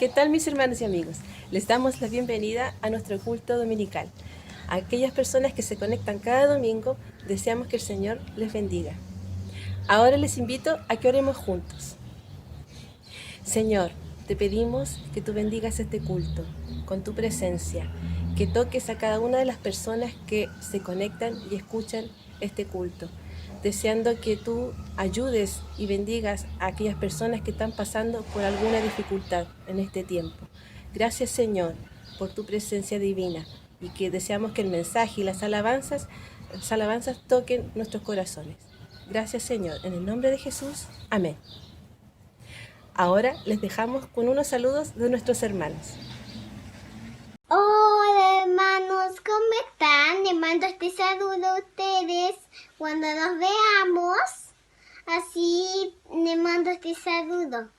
¿Qué tal, mis hermanos y amigos? Les damos la bienvenida a nuestro culto dominical. A aquellas personas que se conectan cada domingo, deseamos que el Señor les bendiga. Ahora les invito a que oremos juntos. Señor, te pedimos que tú bendigas este culto con tu presencia, que toques a cada una de las personas que se conectan y escuchan este culto, deseando que tú ayudes y bendigas a aquellas personas que están pasando por alguna dificultad en este tiempo. Gracias, Señor, por tu presencia divina, y que deseamos que el mensaje y las alabanzas toquen nuestros corazones. Gracias, Señor, en el nombre de Jesús. Amén. Ahora les dejamos con unos saludos de nuestros hermanos. Hola, hermanos, ¿cómo están? Les mando este saludo a ustedes cuando nos veamos. Así les mando este saludo.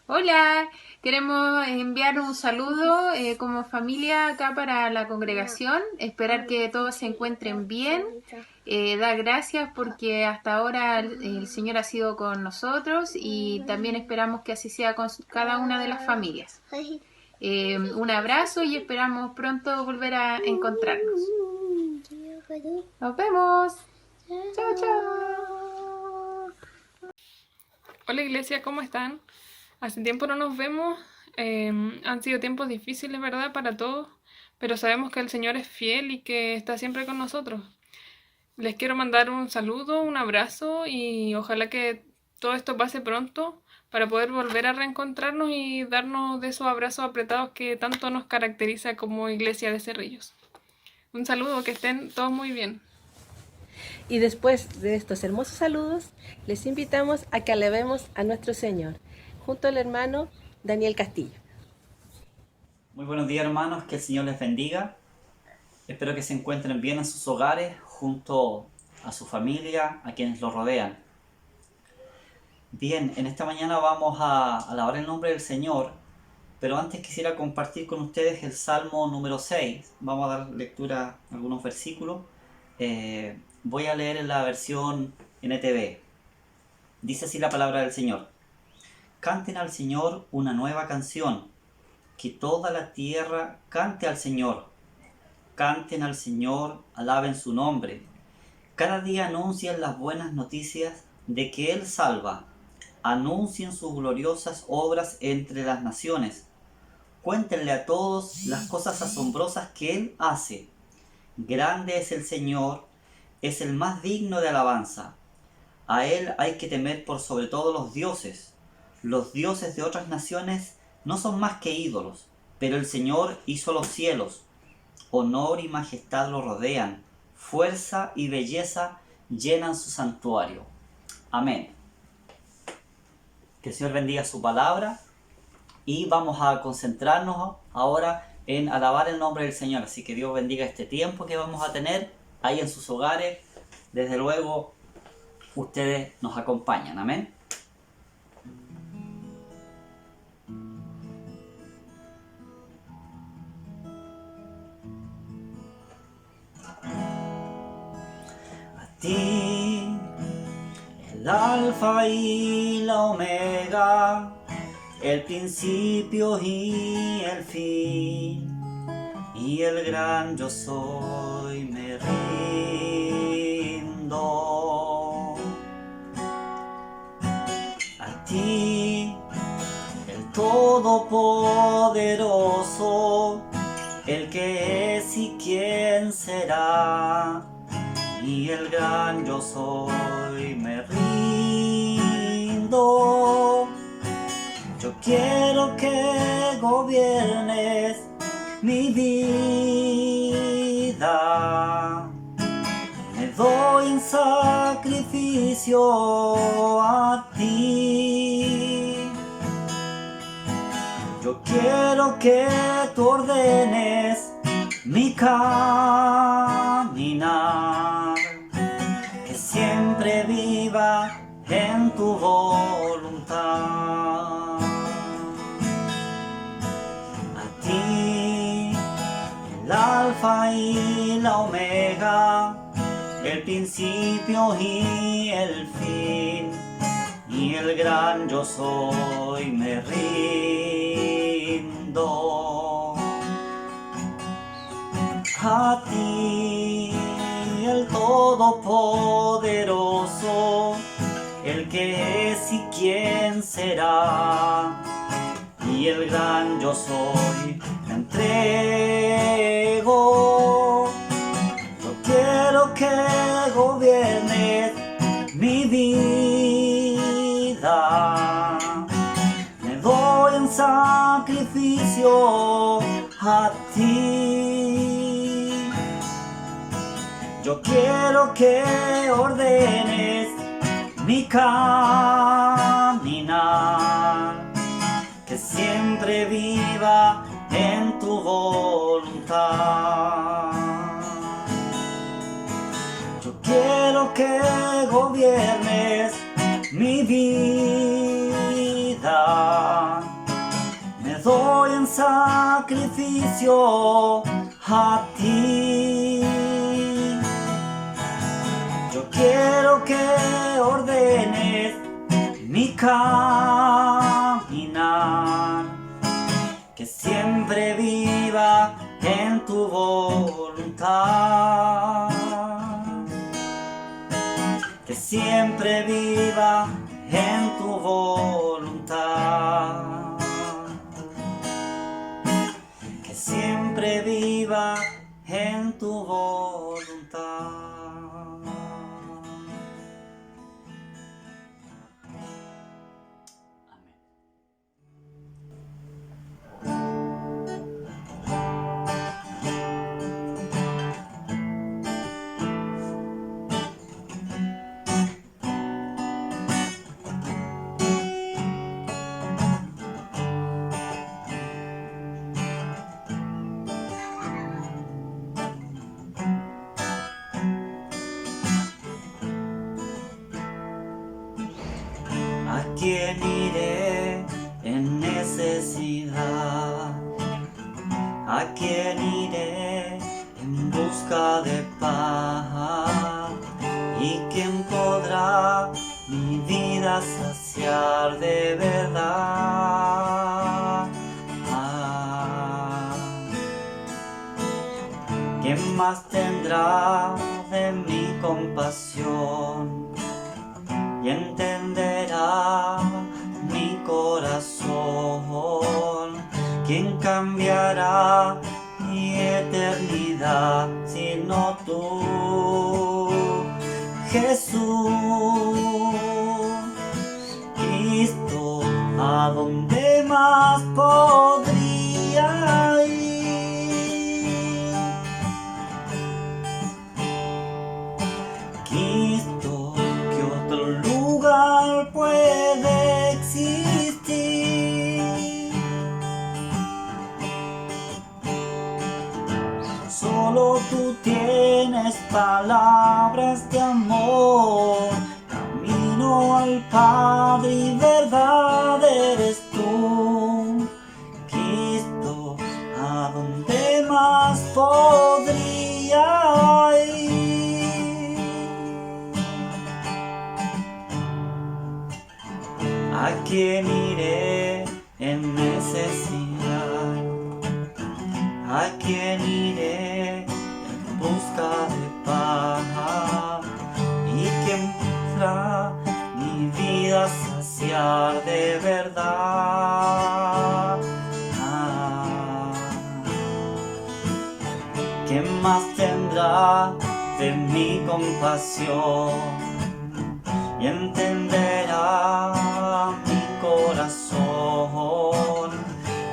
Hola, queremos enviar un saludo como familia acá para la congregación, esperar que todos se encuentren bien, dar gracias porque hasta ahora el Señor ha sido con nosotros y también esperamos que así sea con cada una de las familias. Un abrazo y esperamos pronto volver a encontrarnos. Nos vemos. Chao, chao. Hola iglesia, ¿cómo están? Hace tiempo no nos vemos, han sido tiempos difíciles, ¿verdad? Para todos, pero sabemos que el Señor es fiel y que está siempre con nosotros. Les quiero mandar un saludo, un abrazo y ojalá que todo esto pase pronto para poder volver a reencontrarnos y darnos de esos abrazos apretados que tanto nos caracteriza como iglesia de Cerrillos. Un saludo, que estén todos muy bien. Y después de estos hermosos saludos, les invitamos a que alabemos a nuestro Señor, junto al hermano Daniel Castillo. Muy buenos días, hermanos, que el Señor les bendiga. Espero que se encuentren bien en sus hogares, junto a su familia, a quienes los rodean. Bien, en esta mañana vamos a alabar el nombre del Señor, pero antes quisiera compartir con ustedes el Salmo número 6. Vamos a dar lectura a algunos versículos. Voy a leer en la versión NTV. Dice así la palabra del Señor. Canten al Señor una nueva canción, que toda la tierra cante al Señor. Canten al Señor, alaben su nombre. Cada día anuncien las buenas noticias de que Él salva. Anuncien sus gloriosas obras entre las naciones. Cuéntenle a todos las cosas asombrosas que Él hace. Grande es el Señor, es el más digno de alabanza. A Él hay que temer por sobre todos los dioses. Los dioses de otras naciones no son más que ídolos, pero el Señor hizo los cielos. Honor y majestad lo rodean, fuerza y belleza llenan su santuario. Amén. Que el Señor bendiga su palabra y vamos a concentrarnos ahora en alabar el nombre del Señor. Así que Dios bendiga este tiempo que vamos a tener ahí en sus hogares. Desde luego, ustedes nos acompañan. Amén. A ti, el alfa y la omega, el principio y el fin, y el gran yo soy, me rindo. A ti, el todopoderoso, el que es y quién será, y el gran yo soy, me rindo. Yo quiero que gobiernes mi vida. Me doy en sacrificio a ti. Yo quiero que tú ordenes mi caminar, que siempre viva en tu voluntad. A ti, el alfa y la omega, el principio y el fin, y el gran yo soy, me rindo. mundo. A ti, el Todopoderoso, el que es y quién será, y el gran yo soy, me entrego. Yo quiero que gobiernes mi vida. Me doy en sacrificio a ti. Yo quiero que ordenes mi caminar, que siempre viva en tu voluntad. Yo quiero que gobiernes mi vida. Me doy en sacrificio a ti. Yo quiero que ordenes mi caminar, que siempre viva en tu voluntad. Que siempre viva en tu voluntad. Que siempre viva en tu voluntad. ¿A quién iré en necesidad? ¿A quién iré en busca de paz? ¿Y quién podrá mi vida saciar de verdad? ¿Quién más tendrá de mi compasión y entenderá mi corazón? ¿Quién cambiará mi eternidad sino tú, Jesús? Cristo, ¿a dónde más podría ir? Cristo, ¿qué otro lugar puede existir? Solo tú tienes palabras de amor, camino al Padre y verdad eres tú. Cristo, ¿a dónde más podría ir? ¿A quién iré en necesidad? ¿A quién iré en busca de paz? ¿Y quién podrá mi vida saciar de verdad? ¿Quién más tendrá de mi compasión y entenderá mi corazón?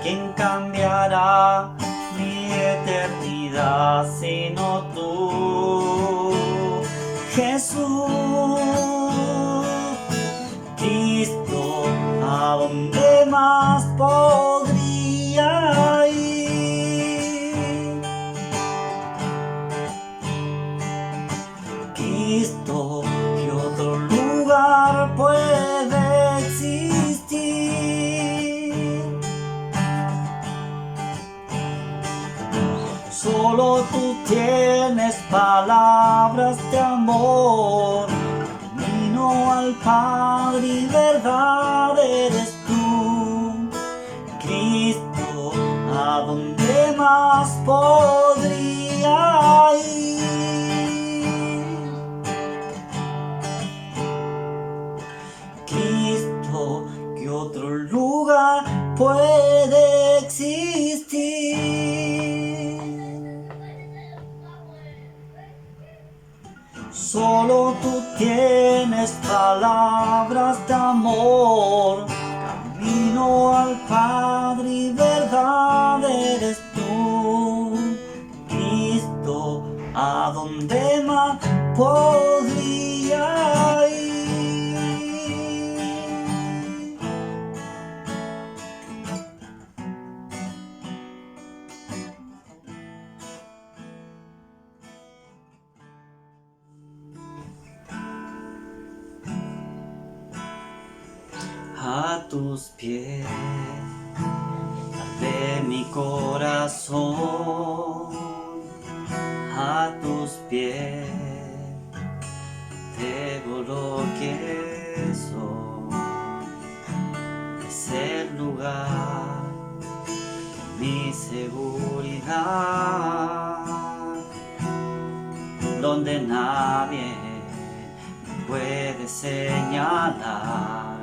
¿Quién cambiará mi eternidad sino tú, Jesús? Cristo, ¿a dónde más podría ir? Cristo, ¿qué otro lugar puede existir? Solo tú tienes palabras de amor, camino al Padre y verdad eres tú. Cristo, más podría ir? Cristo, ¿qué otro lugar puede existir? Solo tú tienes palabras de amor, camino al Padre y verdad eres tú. Cristo, ¿a dónde más podría ir? A tus pies de mi corazón, a tus pies entrego lo que soy. Es el lugar, mi seguridad, donde nadie me puede señalar.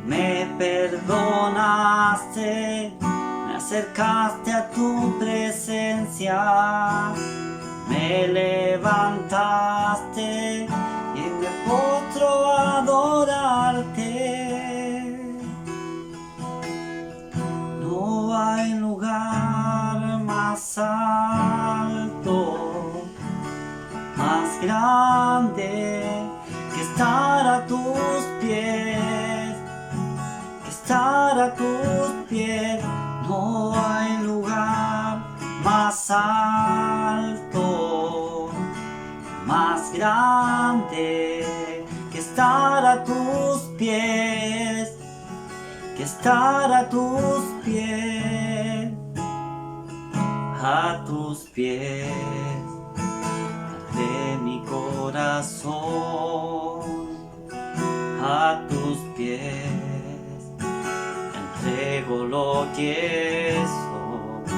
Me perdonaste, me acercaste a tu presencia, me levantaste y me postro a adorarte. No hay lugar más alto, más grande que estar a tus pies. Estar a tus pies, no hay lugar más alto, más grande que estar a tus pies, que estar a tus pies, de mi corazón, a tus pies. Entrego lo que soy,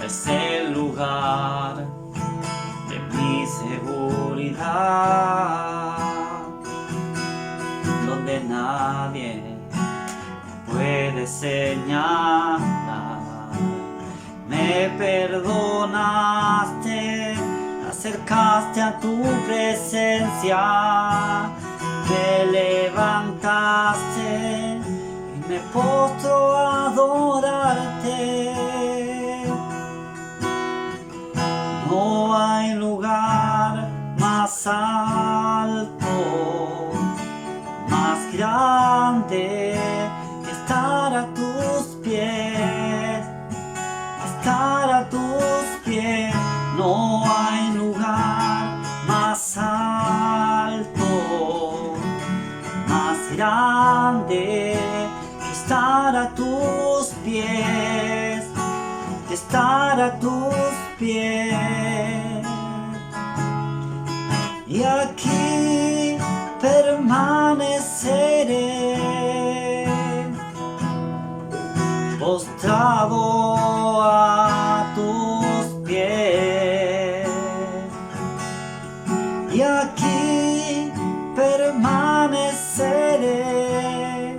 es el lugar de mi seguridad, donde nadie puede señalar. Me perdonaste, me acercaste a tu presencia, me levantaste. Me postro a adorarte. No hay lugar más alto, más grande que estar a tus pies, estar a tus pies. No hay lugar más alto, más grande estar a tus pies, estar a tus pies. Y aquí permaneceré, postrado a tus pies. Y aquí permaneceré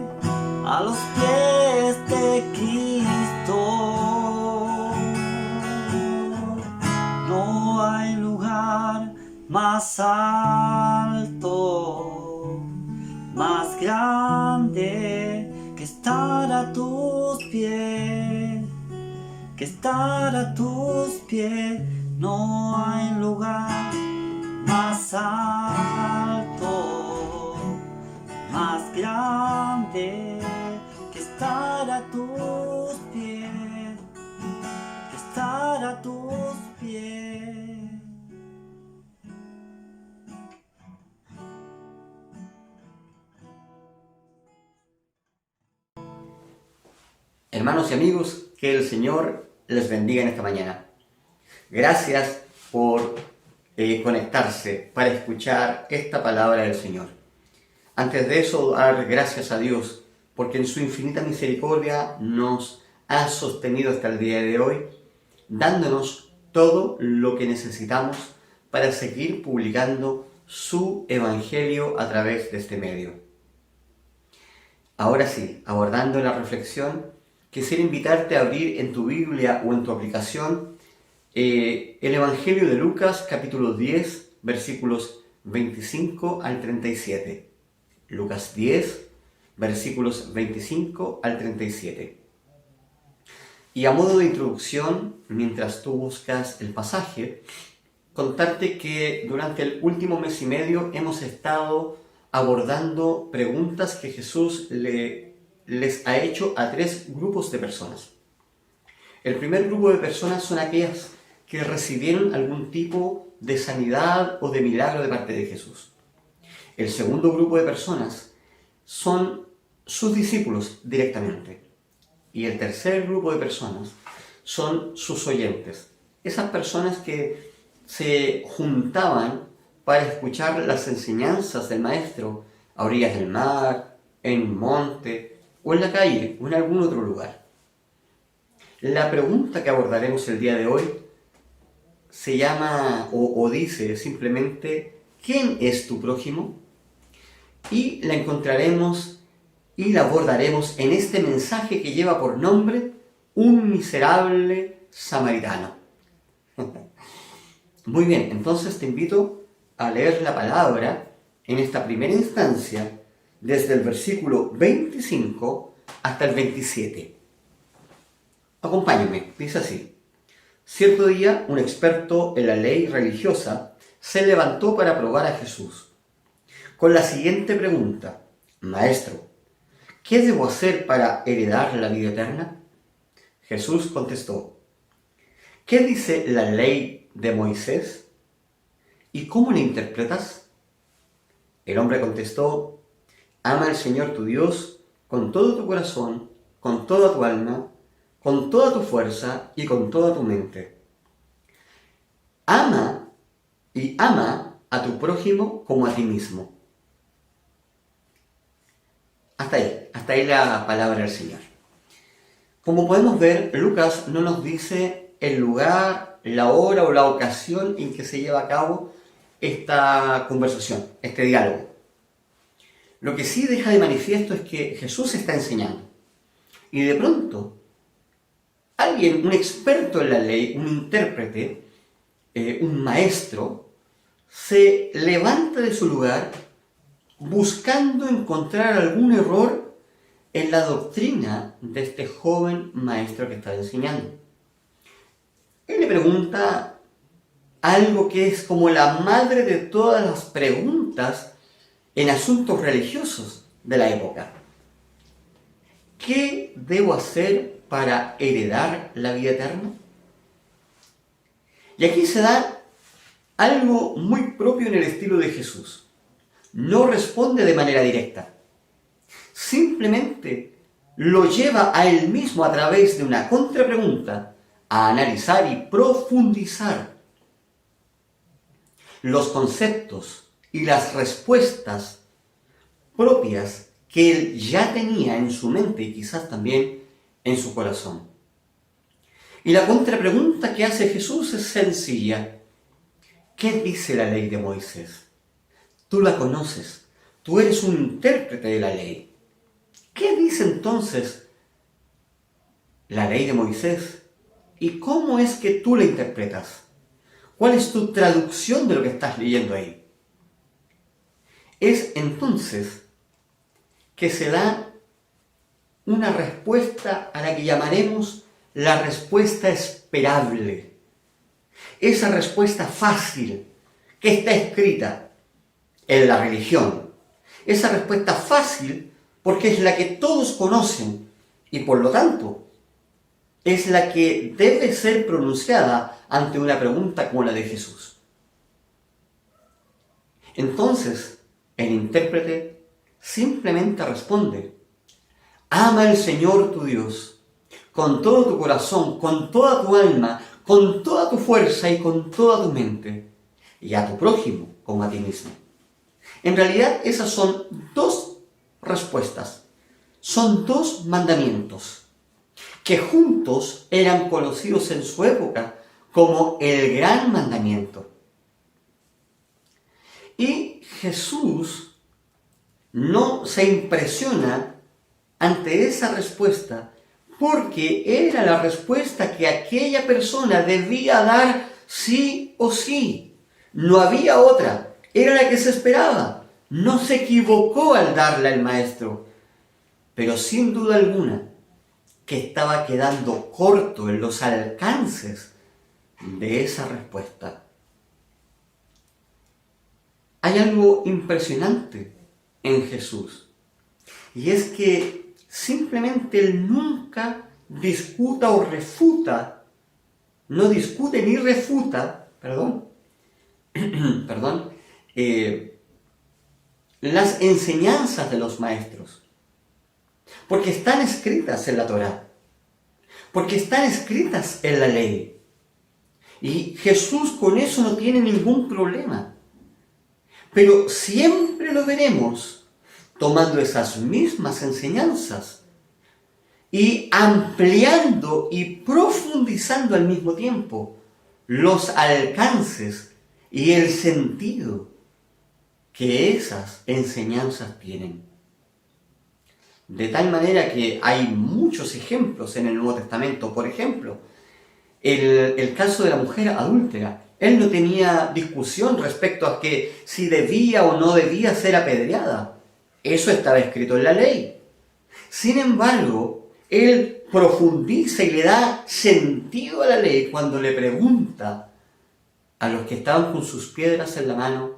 a los pies de Cristo. No hay lugar más alto, más grande que estar a tus pies, que estar a tus pies. No hay lugar más alto, más grande que estar a tus pies, que estar a tus pies. Hermanos y amigos, que el Señor les bendiga en esta mañana. Gracias por conectarse para escuchar esta palabra del Señor. Antes de eso, dar gracias a Dios, porque en su infinita misericordia nos ha sostenido hasta el día de hoy, dándonos todo lo que necesitamos para seguir publicando su Evangelio a través de este medio. Ahora sí, abordando la reflexión, quisiera invitarte a abrir en tu Biblia o en tu aplicación el Evangelio de Lucas, capítulo 10, versículos 25 al 37. Lucas 10, versículos 25 al 37. Y a modo de introducción, mientras tú buscas el pasaje, contarte que durante el último mes y medio hemos estado abordando preguntas que Jesús les ha hecho a 3 grupos de personas. El primer grupo de personas son aquellas que recibieron algún tipo de sanidad o de milagro de parte de Jesús. El segundo grupo de personas son sus discípulos directamente. Y el tercer grupo de personas son sus oyentes. Esas personas que se juntaban para escuchar las enseñanzas del Maestro a orillas del mar, en un monte, o en la calle, o en algún otro lugar. La pregunta que abordaremos el día de hoy se llama o dice simplemente ¿quién es tu prójimo? Y la encontraremos y la abordaremos en este mensaje que lleva por nombre Un miserable samaritano. Muy bien, entonces te invito a leer la palabra en esta primera instancia desde el versículo 25 hasta el 27. Acompáñenme, dice así. Cierto día, un experto en la ley religiosa se levantó para probar a Jesús con la siguiente pregunta: Maestro, ¿qué debo hacer para heredar la vida eterna? Jesús contestó: ¿qué dice la ley de Moisés? ¿Y cómo la interpretas? El hombre contestó: ama al Señor tu Dios con todo tu corazón, con toda tu alma, con toda tu fuerza y con toda tu mente. Ama a tu prójimo como a ti mismo. Hasta ahí la palabra del Señor. Como podemos ver, Lucas no nos dice el lugar, la hora o la ocasión en que se lleva a cabo esta conversación, este diálogo. Lo que sí deja de manifiesto es que Jesús está enseñando. Y de pronto, alguien, un experto en la ley, un intérprete, un maestro, se levanta de su lugar buscando encontrar algún error en la doctrina de este joven maestro que está enseñando. Él le pregunta algo que es como la madre de todas las preguntas en asuntos religiosos de la época. ¿Qué debo hacer para heredar la vida eterna? Y aquí se da algo muy propio en el estilo de Jesús. No responde de manera directa. Simplemente lo lleva a él mismo a través de una contrapregunta a analizar y profundizar los conceptos y las respuestas propias que él ya tenía en su mente y quizás también en su corazón. Y la contrapregunta que hace Jesús es sencilla. ¿Qué dice la ley de Moisés? Tú la conoces, tú eres un intérprete de la ley. ¿Qué dice entonces la ley de Moisés? ¿Y cómo es que tú la interpretas? ¿Cuál es tu traducción de lo que estás leyendo ahí? Es entonces que se da una respuesta a la que llamaremos la respuesta esperable. Esa respuesta fácil que está escrita en la religión. Esa respuesta fácil porque es la que todos conocen y por lo tanto es la que debe ser pronunciada ante una pregunta como la de Jesús. Entonces, el intérprete simplemente responde: ama al Señor tu Dios con todo tu corazón, con toda tu alma, con toda tu fuerza y con toda tu mente, y a tu prójimo como a ti mismo. En realidad, esas son 2 respuestas, son 2 mandamientos que juntos eran conocidos en su época como el gran mandamiento. Y Jesús no se impresiona ante esa respuesta porque era la respuesta que aquella persona debía dar sí o sí. No había otra, era la que se esperaba. No se equivocó al darla el maestro, pero sin duda alguna que estaba quedando corto en los alcances de esa respuesta. Hay algo impresionante en Jesús, y es que simplemente Él nunca discuta o refuta, no discute ni refuta, las enseñanzas de los maestros, porque están escritas en la Torá, porque están escritas en la ley, y Jesús con eso no tiene ningún problema. Pero siempre lo veremos tomando esas mismas enseñanzas y ampliando y profundizando al mismo tiempo los alcances y el sentido que esas enseñanzas tienen. De tal manera que hay muchos ejemplos en el Nuevo Testamento. Por ejemplo, el caso de la mujer adúltera. Él no tenía discusión respecto a que si debía o no debía ser apedreada. Eso estaba escrito en la ley. Sin embargo, él profundiza y le da sentido a la ley cuando le pregunta a los que estaban con sus piedras en la mano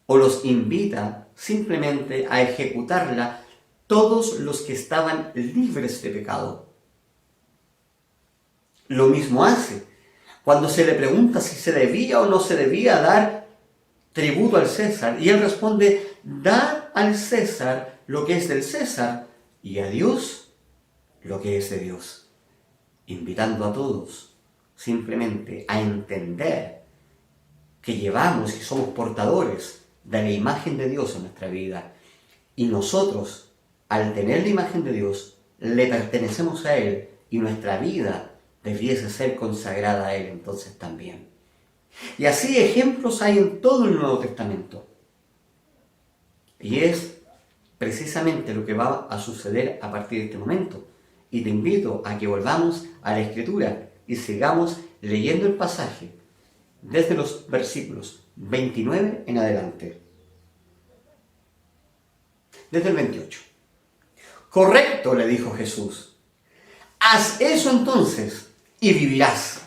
o los invita simplemente a ejecutarla todos los que estaban libres de pecado. Lo mismo hace cuando se le pregunta si se debía o no se debía dar tributo al César, y él responde: dad al César lo que es del César y a Dios lo que es de Dios, invitando a todos simplemente a entender que llevamos y somos portadores de la imagen de Dios en nuestra vida, y nosotros, al tener la imagen de Dios, le pertenecemos a Él, y nuestra vida debiese ser consagrada a Él entonces también. Y así ejemplos hay en todo el Nuevo Testamento. Y es precisamente lo que va a suceder a partir de este momento. Y te invito a que volvamos a la Escritura y sigamos leyendo el pasaje desde los versículos 29 en adelante. Desde el 28. Correcto, le dijo Jesús. Haz eso entonces y vivirás.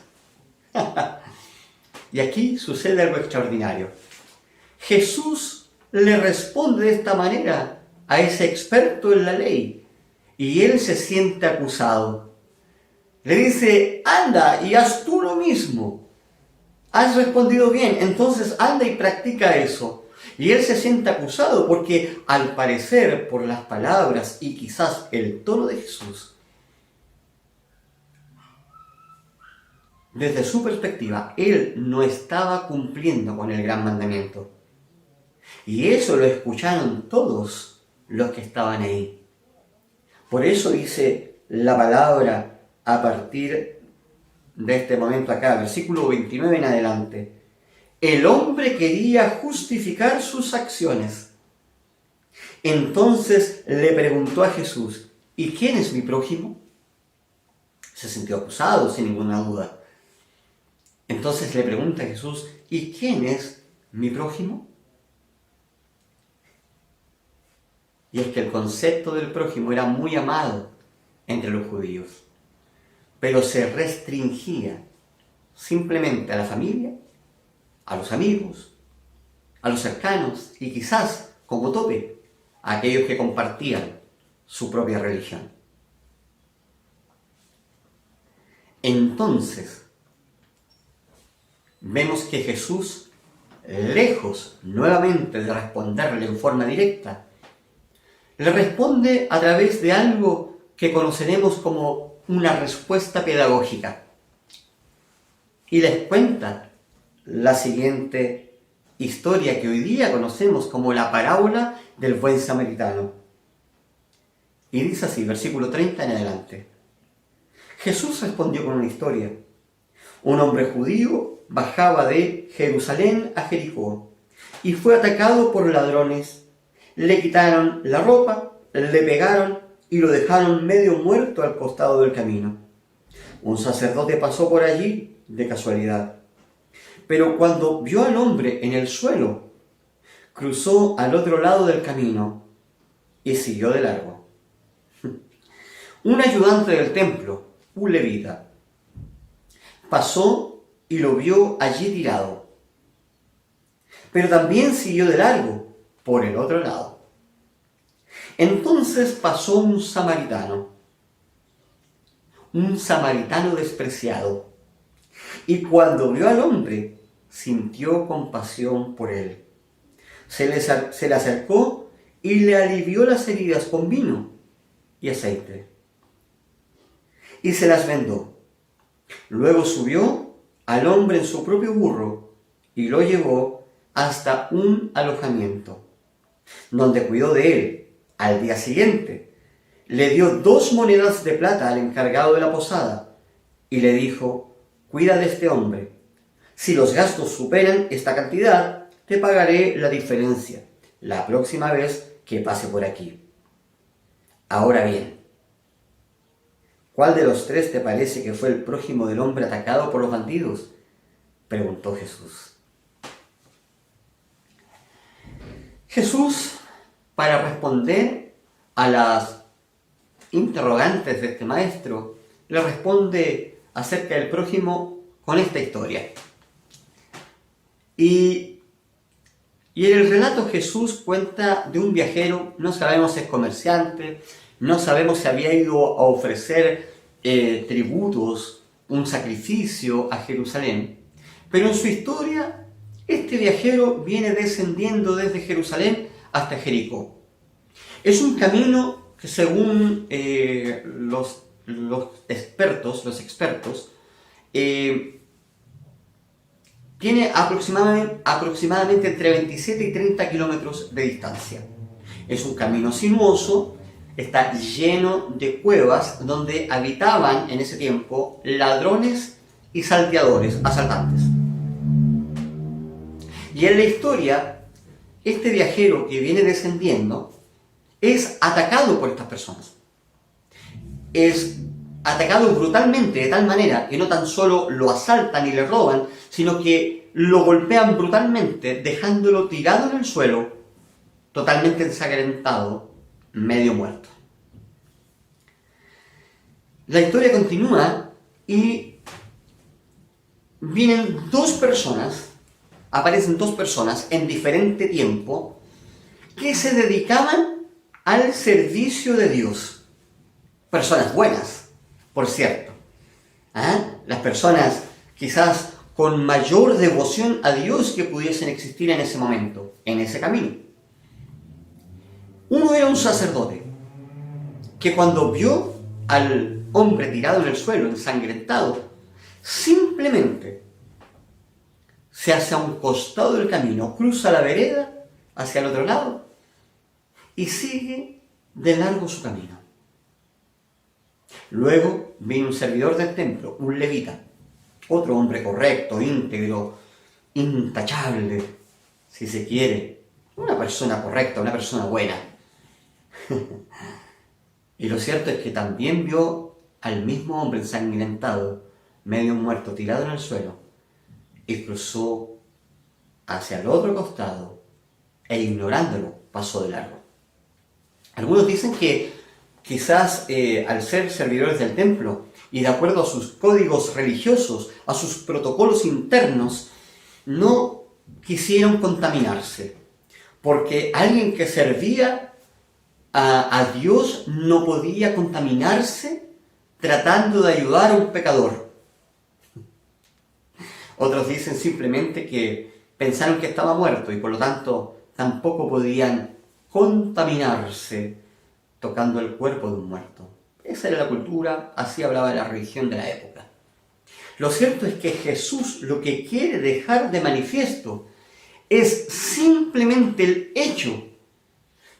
Y aquí sucede algo extraordinario. Jesús le responde de esta manera a ese experto en la ley, y él se siente acusado. Le dice: anda y haz tú lo mismo. Has respondido bien, entonces anda y practica eso. Y él se siente acusado porque, al parecer, por las palabras y quizás el tono de Jesús, desde su perspectiva, él no estaba cumpliendo con el gran mandamiento. Y eso lo escucharon todos los que estaban ahí. Por eso dice la palabra a partir de este momento acá, versículo 29 en adelante. El hombre quería justificar sus acciones. Entonces le preguntó a Jesús: ¿y quién es mi prójimo? Se sintió acusado, sin ninguna duda. Entonces le pregunta a Jesús: ¿y quién es mi prójimo? Y es que el concepto del prójimo era muy amado entre los judíos, pero se restringía simplemente a la familia, a los amigos, a los cercanos y quizás, como tope, a aquellos que compartían su propia religión. Entonces, vemos que Jesús, lejos nuevamente de responderle en forma directa, le responde a través de algo que conoceremos como una respuesta pedagógica. Y les cuenta la siguiente historia que hoy día conocemos como la parábola del buen samaritano. Y dice así, versículo 30 en adelante. Jesús respondió con una historia. Un hombre judío bajaba de Jerusalén a Jericó y fue atacado por ladrones. Le quitaron la ropa, le pegaron y lo dejaron medio muerto al costado del camino. Un sacerdote pasó por allí de casualidad, pero cuando vio al hombre en el suelo, cruzó al otro lado del camino y siguió de largo. Un ayudante del templo, un levita, pasó y lo vio allí tirado, pero también siguió de largo por el otro lado. Entonces pasó un samaritano despreciado, y cuando vio al hombre, sintió compasión por él. Se le acercó y le alivió las heridas con vino y aceite, y se las vendó. Luego subió al hombre en su propio burro y lo llevó hasta un alojamiento, donde cuidó de él. Al día siguiente, le dio 2 monedas de plata al encargado de la posada y le dijo: cuida de este hombre. Si los gastos superan esta cantidad, te pagaré la diferencia la próxima vez que pase por aquí. Ahora bien, ¿cuál de los 3 te parece que fue el prójimo del hombre atacado por los bandidos?, preguntó Jesús. Jesús, para responder a las interrogantes de este maestro, le responde acerca del prójimo con esta historia. Y en el relato Jesús cuenta de un viajero, no sabemos si es comerciante, no sabemos si había ido a ofrecer tributos, un sacrificio a Jerusalén, pero en su historia este viajero viene descendiendo desde Jerusalén hasta Jericó. Es un camino que, según los expertos, tiene aproximadamente entre 27 y 30 kilómetros de distancia. Es un camino sinuoso, está lleno de cuevas donde habitaban en ese tiempo ladrones y salteadores, asaltantes. Y en la historia, este viajero que viene descendiendo es atacado por estas personas. Es atacado brutalmente, de tal manera que no tan solo lo asaltan y le roban, sino que lo golpean brutalmente, dejándolo tirado en el suelo, totalmente ensangrentado, medio muerto. La historia continúa y aparecen 2 personas en diferente tiempo que se dedicaban al servicio de Dios. Personas buenas, por cierto. Las personas quizás con mayor devoción a Dios que pudiesen existir en ese momento, en ese camino. Uno era un sacerdote que cuando vio al hombre tirado en el suelo, ensangrentado, simplemente se hace a un costado del camino, cruza la vereda hacia el otro lado y sigue de largo su camino. Luego vino un servidor del templo, un levita, otro hombre correcto, íntegro, intachable, si se quiere, una persona correcta, una persona buena. Y lo cierto es que también vio al mismo hombre ensangrentado, medio muerto, tirado en el suelo, y cruzó hacia el otro costado e ignorándolo pasó de largo. Algunos dicen que quizás al ser servidores del templo y de acuerdo a sus códigos religiosos, a sus protocolos internos, no quisieron contaminarse, porque alguien que servía a Dios no podía contaminarse tratando de ayudar a un pecador. Otros dicen simplemente que pensaron que estaba muerto y por lo tanto tampoco podían contaminarse tocando el cuerpo de un muerto. Esa era la cultura, así hablaba la religión de la época. Lo cierto es que Jesús lo que quiere dejar de manifiesto es simplemente el hecho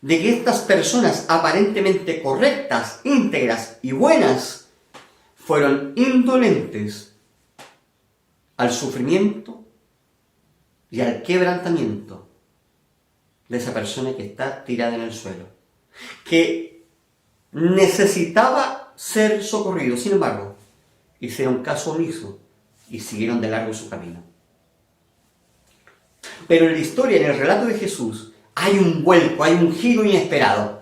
de que estas personas aparentemente correctas, íntegras y buenas fueron indolentes al sufrimiento y al quebrantamiento de esa persona que está tirada en el suelo, que necesitaba ser socorrido. Sin embargo, hicieron caso omiso y siguieron de largo su camino. Pero en la historia, en el relato de Jesús, hay un vuelco, hay un giro inesperado.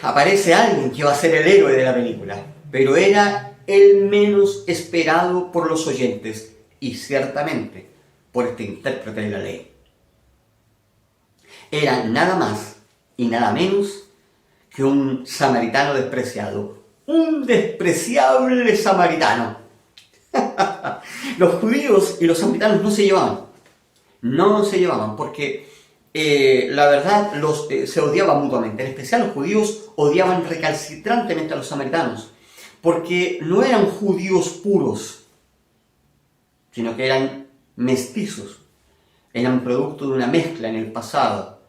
Aparece alguien que va a ser el héroe de la película, pero era el menos esperado por los oyentes y ciertamente por este intérprete de la ley. Era nada más y nada menos que un samaritano despreciado, un despreciable samaritano. Los judíos y los samaritanos no se llevaban porque la verdad se odiaban mutuamente. En especial los judíos odiaban recalcitrantemente a los samaritanos porque no eran judíos puros, sino que eran mestizos, eran producto de una mezcla en el pasado.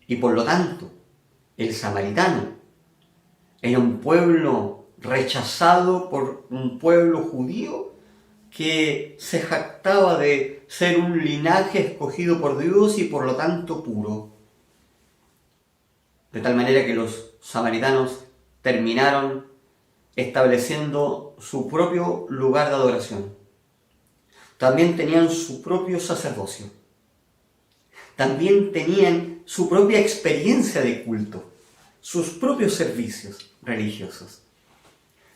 Y por lo tanto, el samaritano era un pueblo rechazado por un pueblo judío que se jactaba de ser un linaje escogido por Dios y por lo tanto puro. De tal manera que los samaritanos terminaron estableciendo su propio lugar de adoración. También tenían su propio sacerdocio. También tenían su propia experiencia de culto, sus propios servicios religiosos.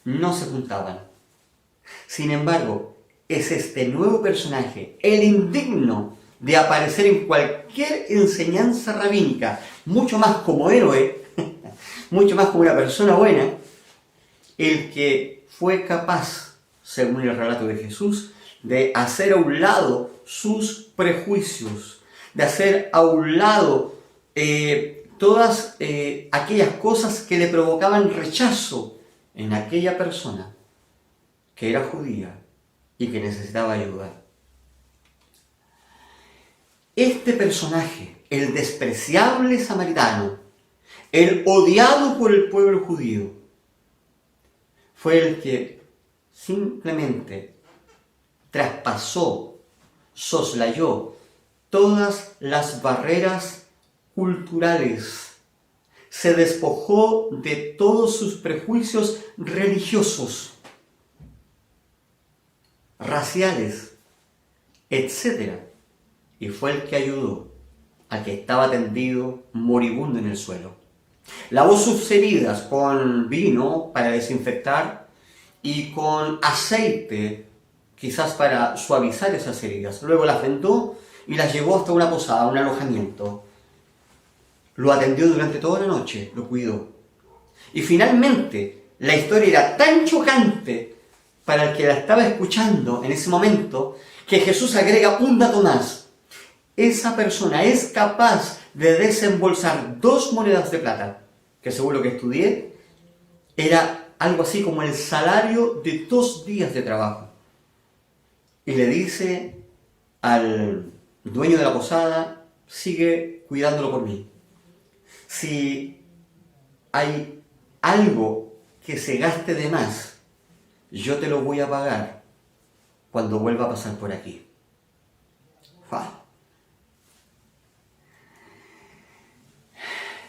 No se juntaban. Sin embargo, es este nuevo personaje, el indigno de aparecer en cualquier enseñanza rabínica, mucho más como héroe, mucho más como una persona buena, el que fue capaz, según el relato de Jesús, de hacer a un lado sus prejuicios, de hacer a un lado todas aquellas cosas que le provocaban rechazo en aquella persona que era judía y que necesitaba ayuda. Este personaje, el despreciable samaritano, el odiado por el pueblo judío, fue el que simplemente traspasó, soslayó todas las barreras culturales, se despojó de todos sus prejuicios religiosos, raciales, etc. Y fue el que ayudó al que estaba tendido moribundo en el suelo. Lavó sus heridas con vino para desinfectar y con aceite, quizás para suavizar esas heridas. Luego las vendó y las llevó hasta una posada, un alojamiento. Lo atendió durante toda la noche, lo cuidó. Y finalmente, la historia era tan chocante para el que la estaba escuchando en ese momento, que Jesús agrega un dato más. Esa persona es capaz de desembolsar 2 monedas de plata, que según lo que estudié, era algo así como el salario de 2 días de trabajo. Y le dice al dueño de la posada, sigue cuidándolo por mí. Si hay algo que se gaste de más, yo te lo voy a pagar cuando vuelva a pasar por aquí. ¡Fua!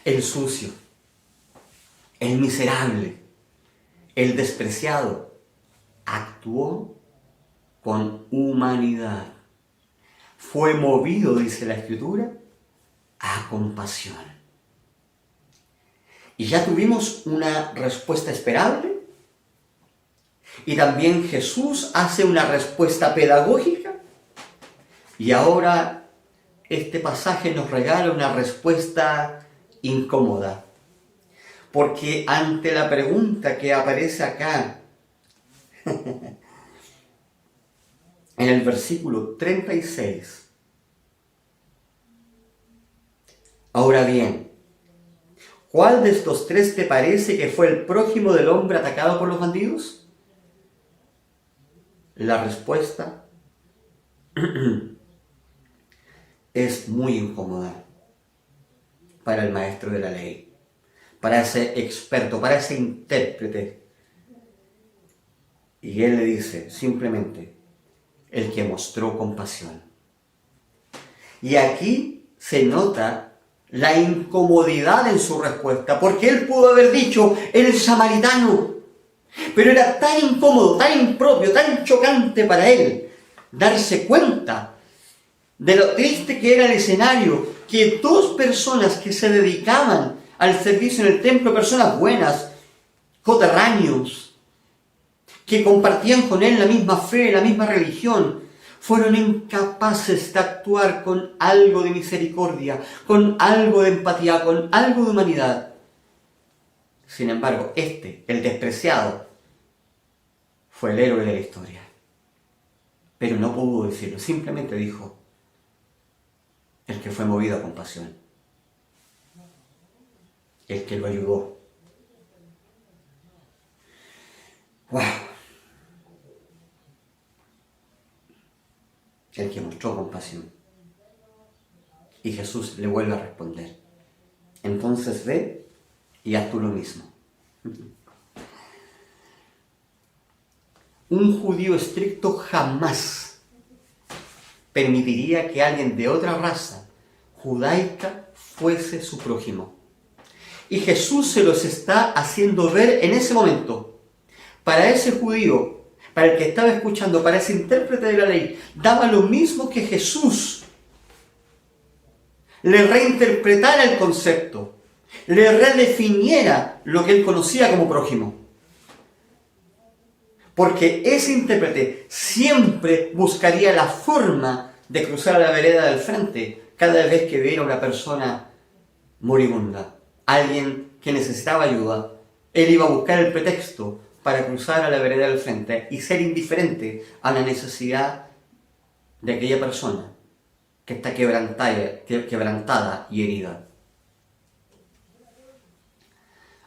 El sucio, el miserable, el despreciado, actuó con humanidad. Fue movido, dice la Escritura, a compasión. Y ya tuvimos una respuesta esperable. Y también Jesús hace una respuesta pedagógica. Y ahora este pasaje nos regala una respuesta incómoda. Porque ante la pregunta que aparece acá, en el versículo 36, ahora bien, ¿cuál de estos 3 te parece que fue el prójimo del hombre atacado por los bandidos? La respuesta es muy incómoda para el maestro de la ley, para ese experto, para ese intérprete. Y él le dice simplemente, el que mostró compasión. Y aquí se nota la incomodidad en su respuesta, porque él pudo haber dicho, el samaritano, pero era tan incómodo, tan impropio, tan chocante para él darse cuenta de lo triste que era el escenario, que dos personas que se dedicaban al servicio en el templo, personas buenas, coterráneos, que compartían con él la misma fe, la misma religión, fueron incapaces de actuar con algo de misericordia, con algo de empatía, con algo de humanidad. Sin embargo, el despreciado, fue el héroe de la historia. Pero no pudo decirlo, simplemente dijo, el que fue movido a compasión, el que lo ayudó. ¡Wow! El que mostró compasión. Y Jesús le vuelve a responder, entonces ve y haz tú lo mismo. Un judío estricto jamás permitiría que alguien de otra raza judaica fuese su prójimo. Y Jesús se los está haciendo ver en ese momento. Para ese judío, para el que estaba escuchando, para ese intérprete de la ley, daba lo mismo que Jesús le reinterpretara el concepto, le redefiniera lo que él conocía como prójimo. Porque ese intérprete siempre buscaría la forma de cruzar la vereda del frente cada vez que viera una persona moribunda, alguien que necesitaba ayuda. Él iba a buscar el pretexto para cruzar a la vereda del frente y ser indiferente a la necesidad de aquella persona que está quebrantada y herida.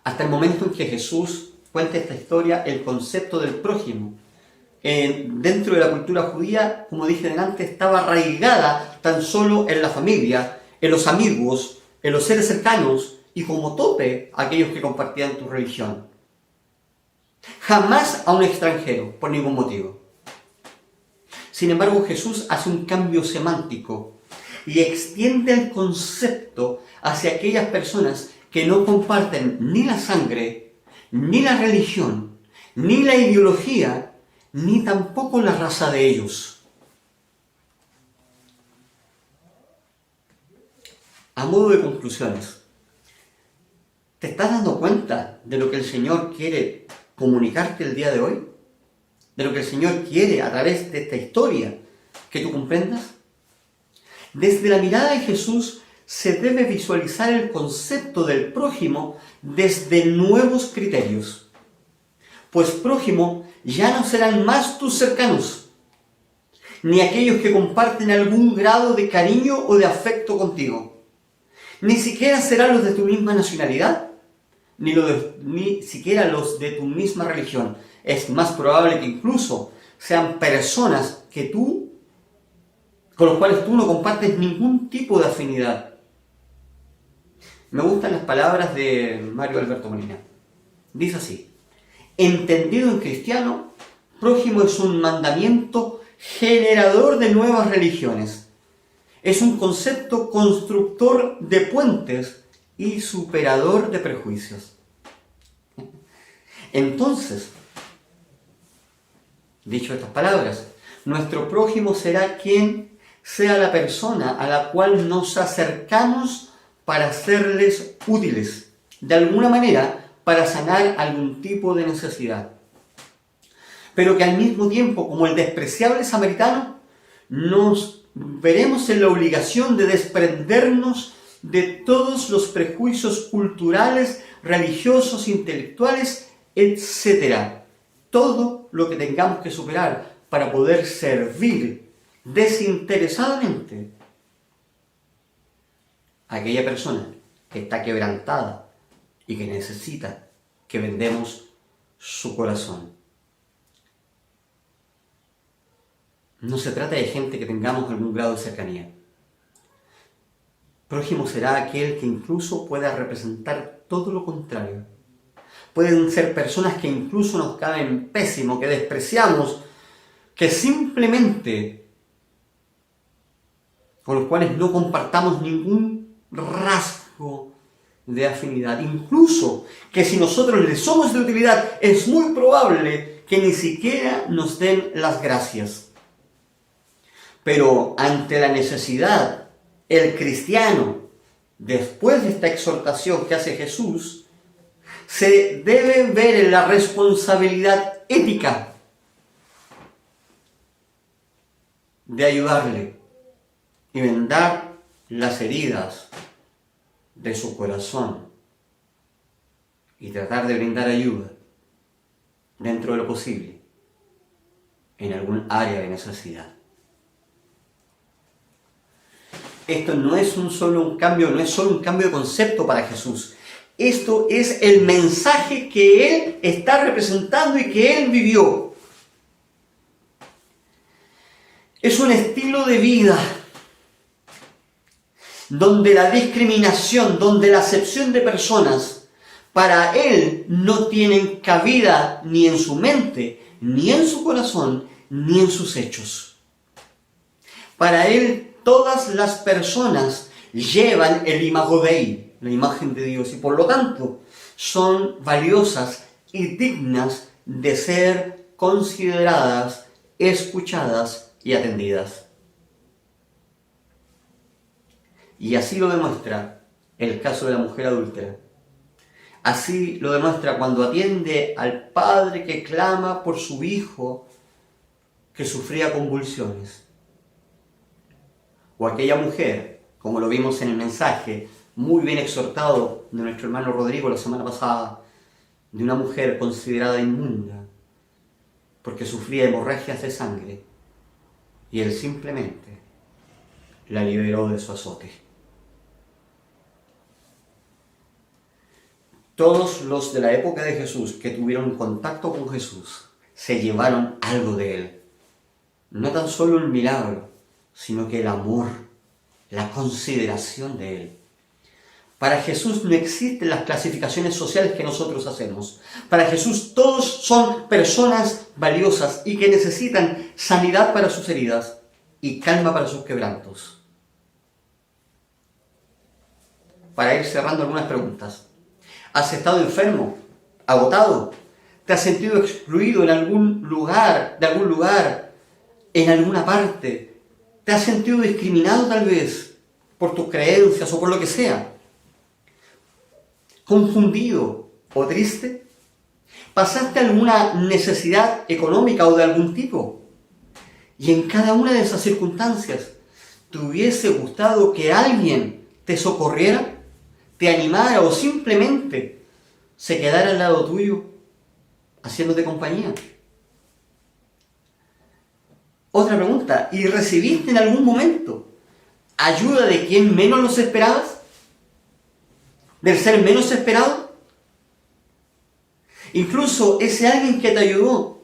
Hasta el momento en que Jesús cuenta esta historia, el concepto del prójimo dentro de la cultura judía, como dije delante, estaba arraigada tan solo en la familia, en los amigos, en los seres cercanos y como tope a aquellos que compartían tu religión. Jamás a un extranjero, por ningún motivo. Sin embargo, Jesús hace un cambio semántico y extiende el concepto hacia aquellas personas que no comparten ni la sangre, ni la religión, ni la ideología, ni tampoco la raza de ellos. A modo de conclusiones, ¿te estás dando cuenta de lo que el Señor quiere comunicarte el día de hoy? ¿De lo que el Señor quiere a través de esta historia que tú comprendas? Desde la mirada de Jesús se debe visualizar el concepto del prójimo desde nuevos criterios. Pues prójimo ya no serán más tus cercanos, ni aquellos que comparten algún grado de cariño o de afecto contigo. Ni siquiera serán los de tu misma nacionalidad, ni siquiera los de tu misma religión. Es más probable que incluso sean personas con los cuales tú no compartes ningún tipo de afinidad. Me gustan las palabras de Mario Alberto Molina. Dice así: entendido en cristiano, prójimo es un mandamiento generador de nuevas religiones. Es un concepto constructor de puentes y superador de prejuicios. Entonces, dicho estas palabras, nuestro prójimo será quien sea la persona a la cual nos acercamos para serles útiles, de alguna manera para sanar algún tipo de necesidad. Pero que al mismo tiempo, como el despreciable samaritano, nos veremos en la obligación de desprendernos de todos los prejuicios culturales, religiosos, intelectuales, etc. Todo lo que tengamos que superar para poder servir desinteresadamente a aquella persona que está quebrantada y que necesita que vendemos su corazón. No se trata de gente que tengamos algún grado de cercanía. Prójimo será aquel que incluso pueda representar todo lo contrario. Pueden ser personas que incluso nos caen pésimo, que despreciamos, que simplemente con los cuales no compartamos ningún rasgo de afinidad. Incluso que si nosotros les somos de utilidad, es muy probable que ni siquiera nos den las gracias. Pero ante la necesidad, el cristiano, después de esta exhortación que hace Jesús, se debe ver en la responsabilidad ética de ayudarle y vendar las heridas de su corazón y tratar de brindar ayuda dentro de lo posible en algún área de necesidad. Esto no es solo un cambio de concepto para Jesús. Esto es el mensaje que Él está representando y que Él vivió. Es un estilo de vida donde la discriminación, donde la acepción de personas para Él no tienen cabida ni en su mente, ni en su corazón, ni en sus hechos. Para Él todas las personas llevan el imago Dei, la imagen de Dios, y por lo tanto son valiosas y dignas de ser consideradas, escuchadas y atendidas. Y así lo demuestra el caso de la mujer adúltera. Así lo demuestra cuando atiende al padre que clama por su hijo que sufría convulsiones. O aquella mujer, como lo vimos en el mensaje, muy bien exhortado de nuestro hermano Rodrigo la semana pasada, de una mujer considerada inmunda, porque sufría hemorragias de sangre, y él simplemente la liberó de su azote. Todos los de la época de Jesús que tuvieron contacto con Jesús se llevaron algo de él. No tan solo el milagro, sino que el amor, la consideración de Él. Para Jesús no existen las clasificaciones sociales que nosotros hacemos. Para Jesús todos son personas valiosas y que necesitan sanidad para sus heridas y calma para sus quebrantos. Para ir cerrando algunas preguntas. ¿Has estado enfermo? ¿Agotado? ¿Te has sentido excluido en algún lugar, en alguna parte? ¿Te has sentido discriminado tal vez por tus creencias o por lo que sea? ¿Confundido o triste? ¿Pasaste alguna necesidad económica o de algún tipo? Y en cada una de esas circunstancias, ¿te hubiese gustado que alguien te socorriera, te animara o simplemente se quedara al lado tuyo, haciéndote compañía? Otra pregunta, ¿y recibiste en algún momento ayuda de quien menos los esperabas? ¿Del ser menos esperado? Incluso ese alguien que te ayudó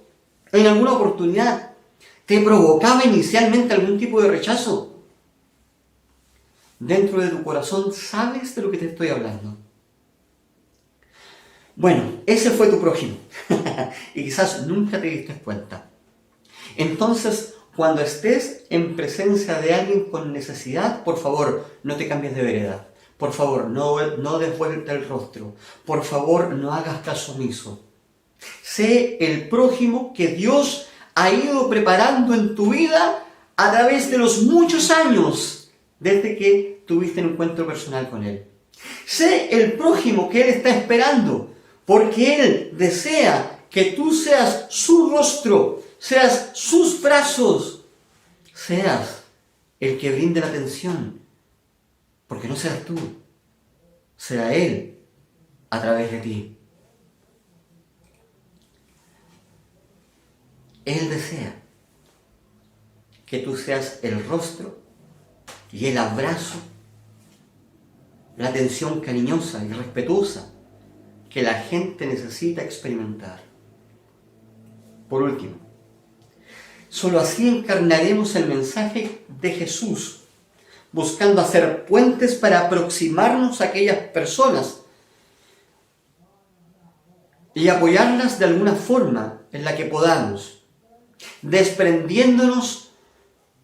en alguna oportunidad, ¿te provocaba inicialmente algún tipo de rechazo? Dentro de tu corazón, ¿sabes de lo que te estoy hablando? Bueno, ese fue tu prójimo y quizás nunca te diste cuenta. Entonces, cuando estés en presencia de alguien con necesidad, por favor, no te cambies de vereda. Por favor, no des vuelta el rostro. Por favor, no hagas caso omiso. Sé el prójimo que Dios ha ido preparando en tu vida a través de los muchos años desde que tuviste un encuentro personal con Él. Sé el prójimo que Él está esperando, porque Él desea que tú seas su rostro, seas sus brazos, seas el que brinde la atención, porque no serás tú, será Él a través de ti. Él desea que tú seas el rostro y el abrazo, la atención cariñosa y respetuosa que la gente necesita experimentar. Por último, solo así encarnaremos el mensaje de Jesús, buscando hacer puentes para aproximarnos a aquellas personas y apoyarlas de alguna forma en la que podamos, desprendiéndonos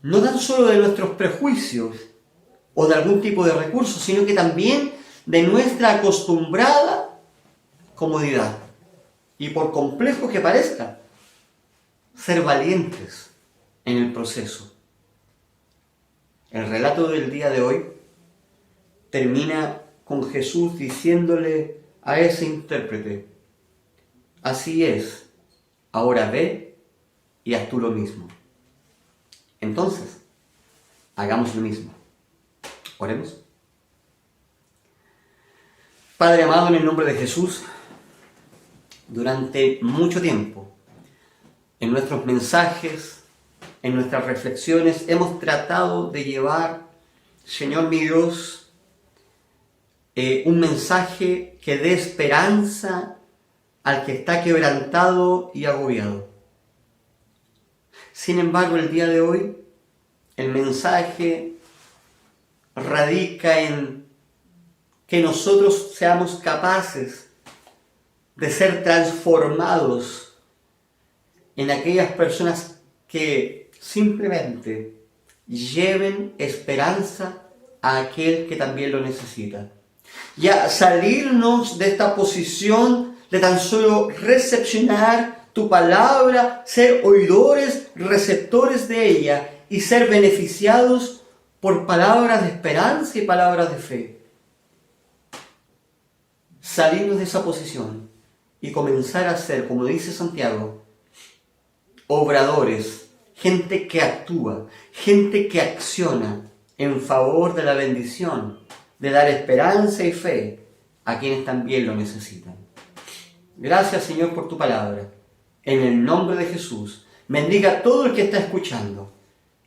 no tan solo de nuestros prejuicios o de algún tipo de recursos, sino que también de nuestra acostumbrada comodidad. Y por complejo que parezca, ser valientes en el proceso. El relato del día de hoy termina con Jesús diciéndole a ese intérprete: así es, ahora ve y haz tú lo mismo. Entonces, hagamos lo mismo. Oremos. Padre amado, en el nombre de Jesús, durante mucho tiempo, en nuestros mensajes, en nuestras reflexiones, hemos tratado de llevar, Señor mi Dios, un mensaje que dé esperanza al que está quebrantado y agobiado. Sin embargo, el día de hoy, el mensaje radica en que nosotros seamos capaces de ser transformados en aquellas personas que simplemente lleven esperanza a aquel que también lo necesita. Ya salirnos de esta posición de tan solo recepcionar tu palabra, ser oidores, receptores de ella y ser beneficiados por palabras de esperanza y palabras de fe. Salirnos de esa posición y comenzar a ser, como dice Santiago, obradores, gente que actúa, gente que acciona en favor de la bendición, de dar esperanza y fe a quienes también lo necesitan. Gracias, Señor, por tu palabra. En el nombre de Jesús, bendiga a todo el que está escuchando.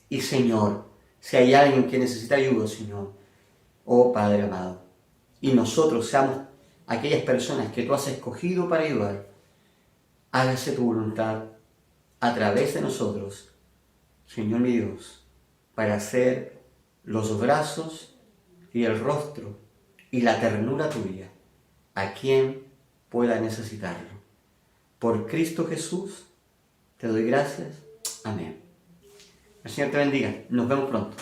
Y, Señor, si hay alguien que necesita ayuda, Señor, oh Padre amado, y nosotros seamos aquellas personas que tú has escogido para ayudar, hágase tu voluntad a través de nosotros, Señor mi Dios, para ser los brazos y el rostro y la ternura tuya a quien pueda necesitarlo. Por Cristo Jesús te doy gracias. Amén. El Señor te bendiga. Nos vemos pronto.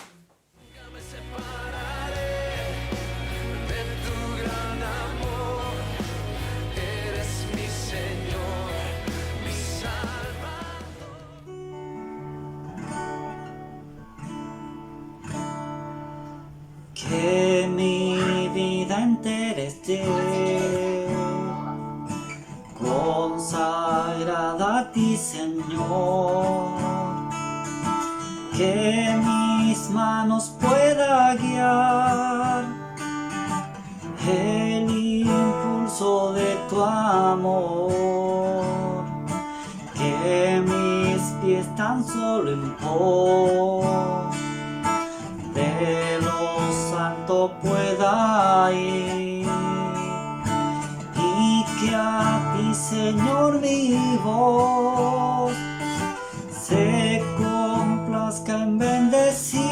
Que mi vida entera esté consagrada a ti, Señor, que mis manos pueda guiar el impulso de tu amor, que mis pies tan solo en pos de lo santo pueda ir, y que a ti, Señor, mi voz se complazca en bendecir.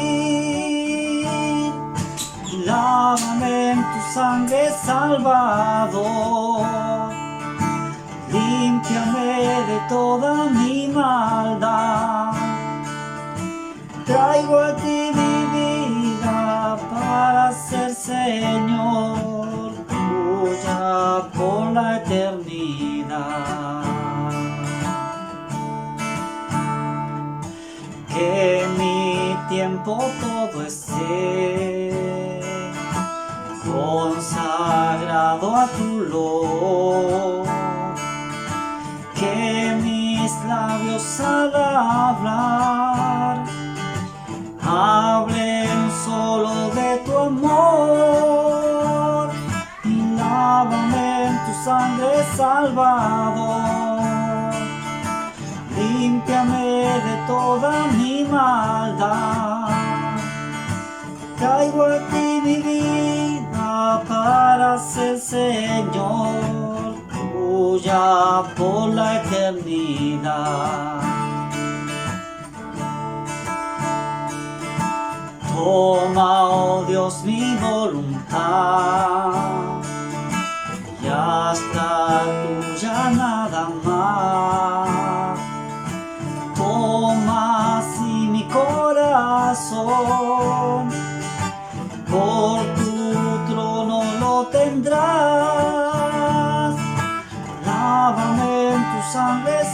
Lávame en tu sangre, Salvador, límpiame de toda mi maldad. Traigo a ti mi vida para ser, Señor, tuya por la eternidad. Que mi tiempo todo esté consagrado a tu luz, que mis labios al hablar hablen solo de tu amor, y lávame en tu sangre, Salvador, límpiame de toda mi maldad. Traigo a ti mi vida para ser, Señor, tuya por la eternidad. Toma, oh Dios, mi voluntad, y hasta tuya nada.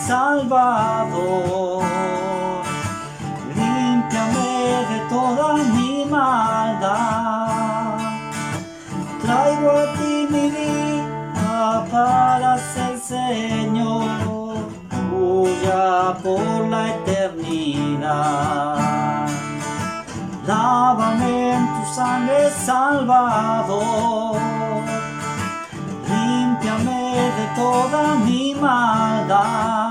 Salvador. Límpiame de toda mi maldad. Traigo a ti mi vida para ser Señor, tuya por la eternidad. Lávame en tu sangre, Salvador. Límpiame de toda mi maldad.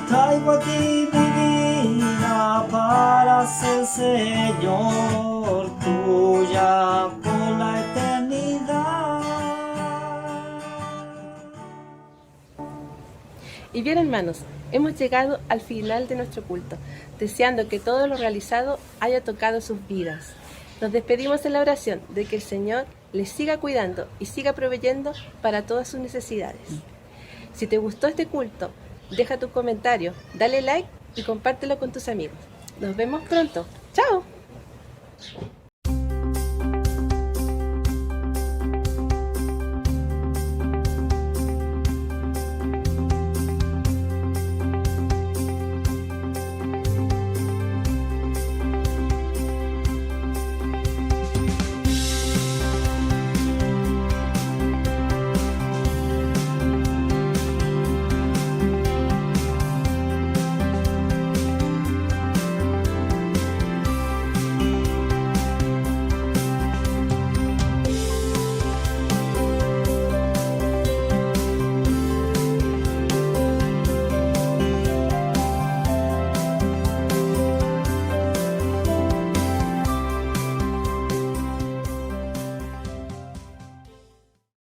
Traigo a ti mi vida para ser Señor, tuya por la eternidad. Y bien, hermanos, hemos llegado al final de nuestro culto, deseando que todo lo realizado haya tocado sus vidas. Nos despedimos en la oración de que el Señor les siga cuidando y siga proveyendo para todas sus necesidades. Si te gustó este culto, deja tu comentario, dale like y compártelo con tus amigos. Nos vemos pronto. ¡Chao!